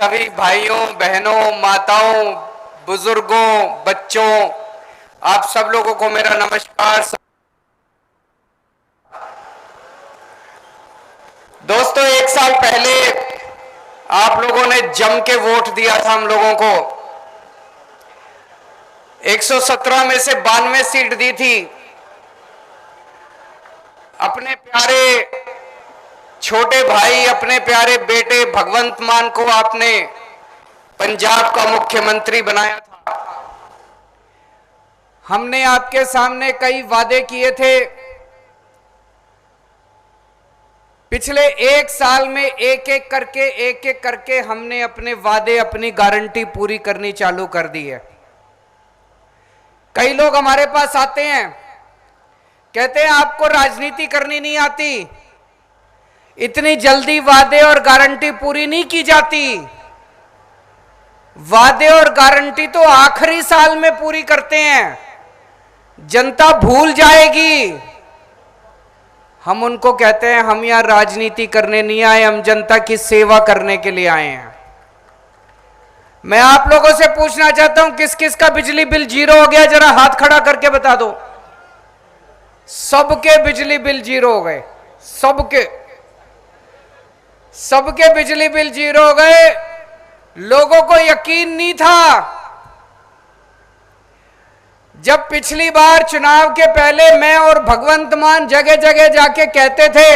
सभी भाइयों बहनों माताओं बुजुर्गों बच्चों आप सब लोगों को मेरा नमस्कार। दोस्तों, एक साल पहले आप लोगों ने जम के वोट दिया था हम लोगों को। 117 में से 92 सीट दी थी। अपने प्यारे छोटे भाई, अपने प्यारे बेटे भगवंत मान को आपने पंजाब का मुख्यमंत्री बनाया था। हमने आपके सामने कई वादे किए थे। पिछले एक साल में एक एक करके हमने अपने वादे, अपनी गारंटी पूरी करनी चालू कर दी है। कई लोग हमारे पास आते हैं, कहते हैं आपको राजनीति करनी नहीं आती, इतनी जल्दी वादे और गारंटी पूरी नहीं की जाती। वादे और गारंटी तो आखिरी साल में पूरी करते हैं, जनता भूल जाएगी। हम उनको कहते हैं हम यहां राजनीति करने नहीं आए, हम जनता की सेवा करने के लिए आए हैं। मैं आप लोगों से पूछना चाहता हूं, किस किस का बिजली बिल जीरो हो गया? जरा हाथ खड़ा करके बता दो। सबके बिजली बिल जीरो हो गए, सबके बिजली बिल जीरो हो गए। लोगों को यकीन नहीं था। जब पिछली बार चुनाव के पहले मैं और भगवंत मान जगह जगह जाके कहते थे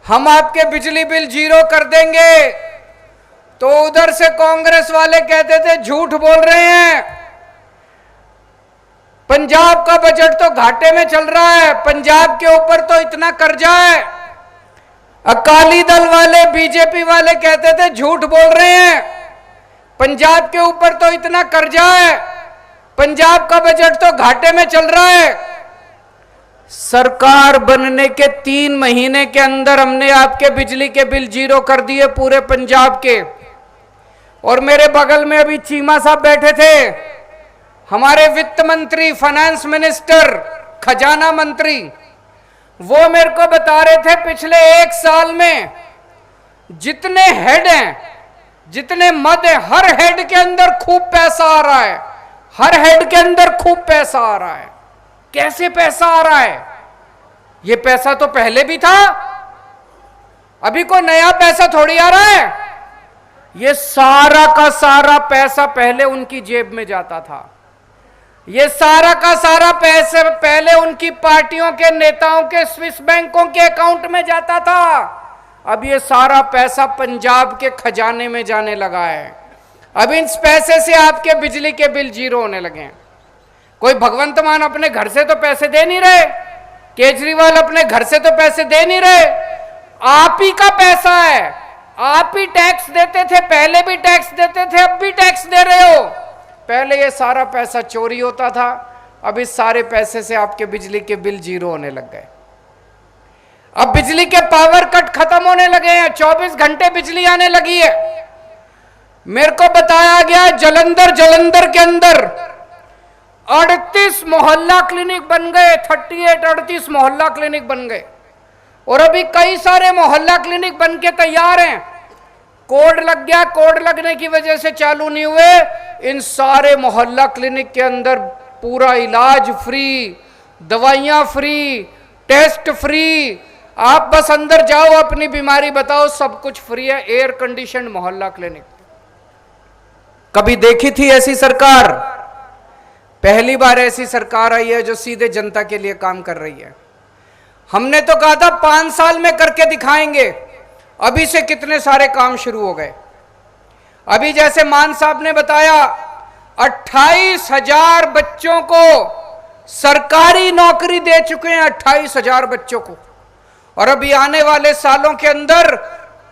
हम आपके बिजली बिल जीरो कर देंगे, तो उधर से कांग्रेस वाले कहते थे झूठ बोल रहे हैं, पंजाब का बजट तो घाटे में चल रहा है, पंजाब के ऊपर तो इतना कर्जा है। अकाली दल वाले, बीजेपी वाले कहते थे झूठ बोल रहे हैं, पंजाब के ऊपर तो इतना कर्जा है, पंजाब का बजट तो घाटे में चल रहा है। सरकार बनने के 3 महीने के अंदर हमने आपके बिजली के बिल जीरो कर दिए पूरे पंजाब के। और मेरे बगल में अभी चीमा साहब बैठे थे, हमारे वित्त मंत्री, फाइनेंस मिनिस्टर, खजाना मंत्री, वो मेरे को बता रहे थे पिछले एक साल में जितने हेड हैं, जितने मद हैं, हर हेड के अंदर खूब पैसा आ रहा है, हर हेड के अंदर खूब पैसा आ रहा है। कैसे पैसा आ रहा है? ये पैसा तो पहले भी था, अभी कोई नया पैसा थोड़ी आ रहा है। ये सारा का सारा पैसा पहले उनकी जेब में जाता था, ये सारा का सारा पैसा पहले उनकी पार्टियों के नेताओं के स्विस बैंकों के अकाउंट में जाता था। अब ये सारा पैसा पंजाब के खजाने में जाने लगा है। अब इन पैसे से आपके बिजली के बिल जीरो होने लगे हैं। कोई भगवंत मान अपने घर से तो पैसे दे नहीं रहे, केजरीवाल अपने घर से तो पैसे दे नहीं रहे, आप ही का पैसा है, आप ही टैक्स देते थे, पहले भी टैक्स देते थे, अब भी टैक्स दे रहे हो। पहले ये सारा पैसा चोरी होता था, अब इस सारे पैसे से आपके बिजली के बिल जीरो होने लग गए। अब बिजली के पावर कट खत्म होने लगे हैं, 24 घंटे बिजली आने लगी है। मेरे को बताया गया जलंधर के अंदर 38 मोहल्ला क्लिनिक बन गए, 38 मोहल्ला क्लिनिक बन गए। और अभी कई सारे मोहल्ला क्लिनिक बन के तैयार हैं। कोड लग गया, कोड लगने की वजह से चालू नहीं हुए। इन सारे मोहल्ला क्लिनिक के अंदर पूरा इलाज फ्री, दवाइयां फ्री, टेस्ट फ्री। आप बस अंदर जाओ, अपनी बीमारी बताओ, सब कुछ फ्री है। एयर कंडीशन मोहल्ला क्लिनिक। कभी देखी थी ऐसी सरकार? पहली बार ऐसी सरकार आई है जो सीधे जनता के लिए काम कर रही है। हमने तो कहा था 5 साल में करके दिखाएंगे, अभी से कितने सारे काम शुरू हो गए। अभी जैसे मान साहब ने बताया 28,000 बच्चों को सरकारी नौकरी दे चुके हैं, 28,000 बच्चों को। और अभी आने वाले सालों के अंदर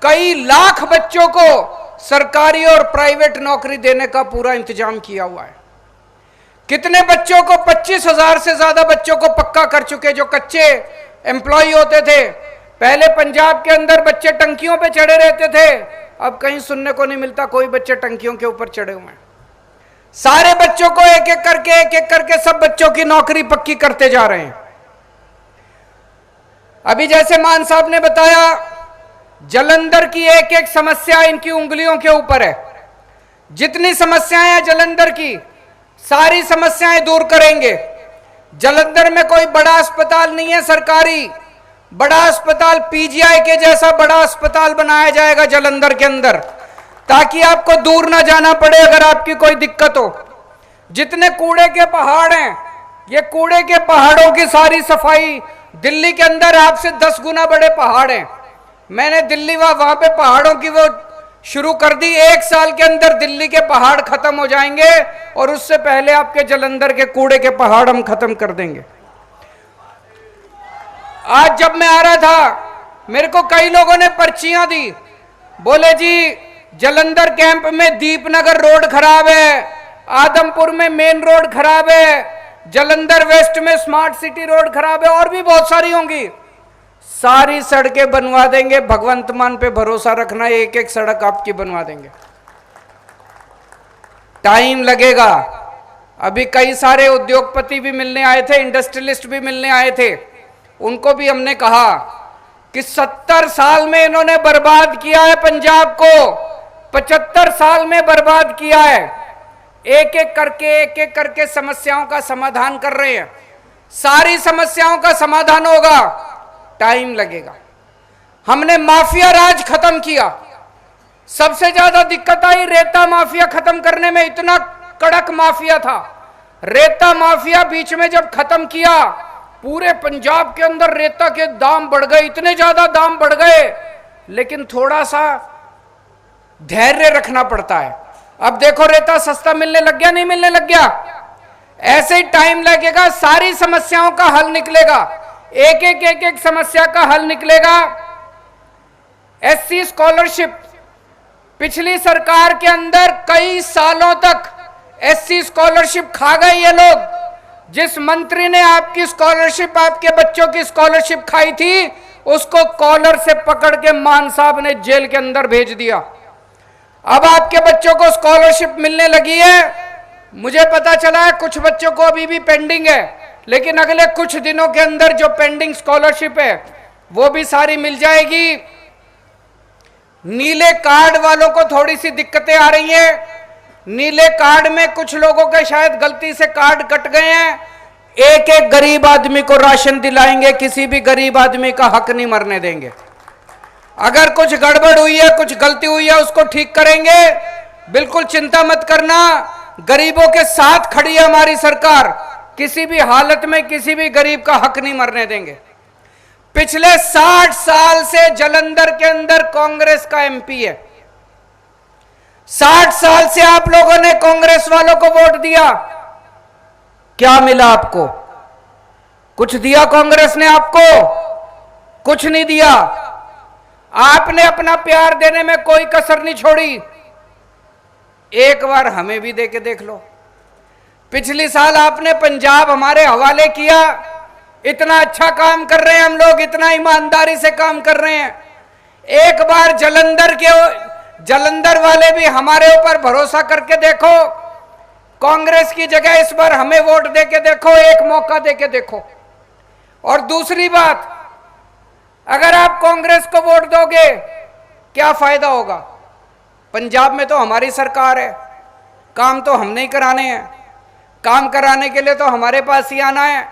कई लाख बच्चों को सरकारी और प्राइवेट नौकरी देने का पूरा इंतजाम किया हुआ है। कितने बच्चों को, 25,000 से ज्यादा बच्चों को पक्का कर चुके, जो कच्चे एम्प्लॉय होते थे। पहले पंजाब के अंदर बच्चे टंकियों पे चढ़े रहते थे, अब कहीं सुनने को नहीं मिलता कोई बच्चे टंकियों के ऊपर चढ़े हुए हैं। सारे बच्चों को एक एक करके सब बच्चों की नौकरी पक्की करते जा रहे हैं। अभी जैसे मान साहब ने बताया जालंधर की एक एक समस्या इनकी उंगलियों के ऊपर है। जितनी समस्याएं हैं जालंधर की, सारी समस्याएं दूर करेंगे। जालंधर में कोई बड़ा अस्पताल नहीं है सरकारी, बड़ा अस्पताल पीजीआई के जैसा बड़ा अस्पताल बनाया जाएगा जालंधर के अंदर, ताकि आपको दूर ना जाना पड़े अगर आपकी कोई दिक्कत हो। जितने कूड़े के पहाड़ हैं, ये कूड़े के पहाड़ों की सारी सफाई, दिल्ली के अंदर आपसे 10 गुना बड़े पहाड़ हैं। मैंने दिल्ली वहां पे पहाड़ों की वो शुरू कर दी। 1 साल के अंदर दिल्ली के पहाड़ खत्म हो जाएंगे और उससे पहले आपके जालंधर के कूड़े के पहाड़ हम खत्म कर देंगे। आज जब मैं आ रहा था, मेरे को कई लोगों ने पर्चियां दी, बोले जी जालंधर कैंप में दीपनगर रोड खराब है, आदमपुर में मेन रोड खराब है, जालंधर वेस्ट में स्मार्ट सिटी रोड खराब है, और भी बहुत सारी होंगी। सारी सड़कें बनवा देंगे, भगवंत मान पे भरोसा रखना, एक एक सड़क आपकी बनवा देंगे। टाइम लगेगा। अभी कई सारे उद्योगपति भी मिलने आए थे, इंडस्ट्रियलिस्ट भी मिलने आए थे, उनको भी हमने कहा कि 70 साल में इन्होंने बर्बाद किया है पंजाब को, 75 साल में बर्बाद किया है। एक एक करके समस्याओं का समाधान कर रहे हैं। सारी समस्याओं का समाधान होगा, टाइम लगेगा। हमने माफिया राज खत्म किया। सबसे ज्यादा दिक्कत आई रेता माफिया खत्म करने में। इतना कड़क माफिया था रेता माफिया, बीच में जब खत्म किया पूरे पंजाब के अंदर रेता के दाम बढ़ गए, इतने ज्यादा दाम बढ़ गए। लेकिन थोड़ा सा धैर्य रखना पड़ता है। अब देखो रेता सस्ता मिलने लग गया, नहीं मिलने लग गया? ऐसे ही टाइम लगेगा, सारी समस्याओं का हल निकलेगा, एक एक समस्या का हल निकलेगा। एससी स्कॉलरशिप, पिछली सरकार के अंदर कई सालों तक एससी स्कॉलरशिप खा गए ये लोग। जिस मंत्री ने आपकी स्कॉलरशिप, आपके बच्चों की स्कॉलरशिप खाई थी, उसको कॉलर से पकड़ के मान साहब ने जेल के अंदर भेज दिया। अब आपके बच्चों को स्कॉलरशिप मिलने लगी है। मुझे पता चला है कुछ बच्चों को अभी भी पेंडिंग है, लेकिन अगले कुछ दिनों के अंदर जो पेंडिंग स्कॉलरशिप है वो भी सारी मिल जाएगी। नीले कार्ड वालों को थोड़ी सी दिक्कतें आ रही हैं। नीले कार्ड में कुछ लोगों के शायद गलती से कार्ड कट गए हैं। एक एक गरीब आदमी को राशन दिलाएंगे, किसी भी गरीब आदमी का हक नहीं मरने देंगे। अगर कुछ गड़बड़ हुई है, कुछ गलती हुई है, उसको ठीक करेंगे। बिल्कुल चिंता मत करना, गरीबों के साथ खड़ी है हमारी सरकार। किसी भी हालत में किसी भी गरीब का हक नहीं मरने देंगे। पिछले 60 साल से जालंधर के अंदर कांग्रेस का एमपी है। 60 साल से आप लोगों ने कांग्रेस वालों को वोट दिया, क्या मिला आपको? कुछ दिया कांग्रेस ने आपको? कुछ नहीं दिया। आपने अपना प्यार देने में कोई कसर नहीं छोड़ी। एक बार हमें भी दे के देख लो। पिछली साल आपने पंजाब हमारे हवाले किया। इतना अच्छा काम कर रहे हैं हम लोग, इतना ईमानदारी से काम कर रहे हैं। एक बार जालंधर वाले भी हमारे ऊपर भरोसा करके देखो। कांग्रेस की जगह इस बार हमें वोट दे के देखो, एक मौका दे के देखो। और दूसरी बात, अगर आप कांग्रेस को वोट दोगे क्या फायदा होगा? पंजाब में तो हमारी सरकार है, काम तो हमने ही कराने हैं। काम कराने के लिए तो हमारे पास ही आना है।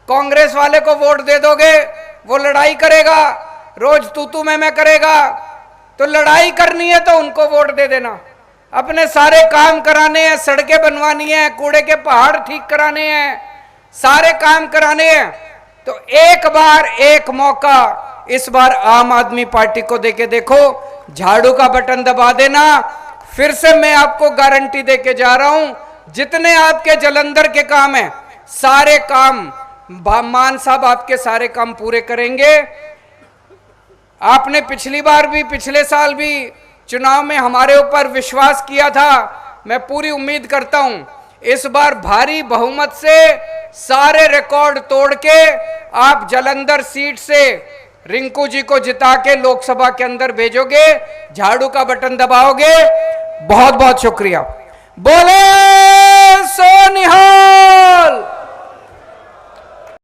कांग्रेस वाले को वोट दे दोगे, वो लड़ाई करेगा, रोज तू मैं करेगा। तो लड़ाई करनी है तो उनको वोट दे देना। अपने सारे काम कराने हैं, सड़कें बनवानी है, कूड़े के पहाड़ ठीक कराने हैं, सारे काम कराने हैं। तो एक बार एक मौका इस बार आम आदमी पार्टी को देके देखो, झाड़ू का बटन दबा देना। फिर से मैं आपको गारंटी देके जा रहा हूं, जितने आपके जालंधर के काम हैं सारे काम मान साहब आपके सारे काम पूरे करेंगे। आपने पिछली बार भी, पिछले साल भी चुनाव में हमारे ऊपर विश्वास किया था। मैं पूरी उम्मीद करता हूं इस बार भारी बहुमत से सारे रिकॉर्ड तोड़ के आप जालंधर सीट से रिंकू जी को जिता के लोकसभा के अंदर भेजोगे, झाड़ू का बटन दबाओगे। बहुत बहुत शुक्रिया। बोले सोनिहाल।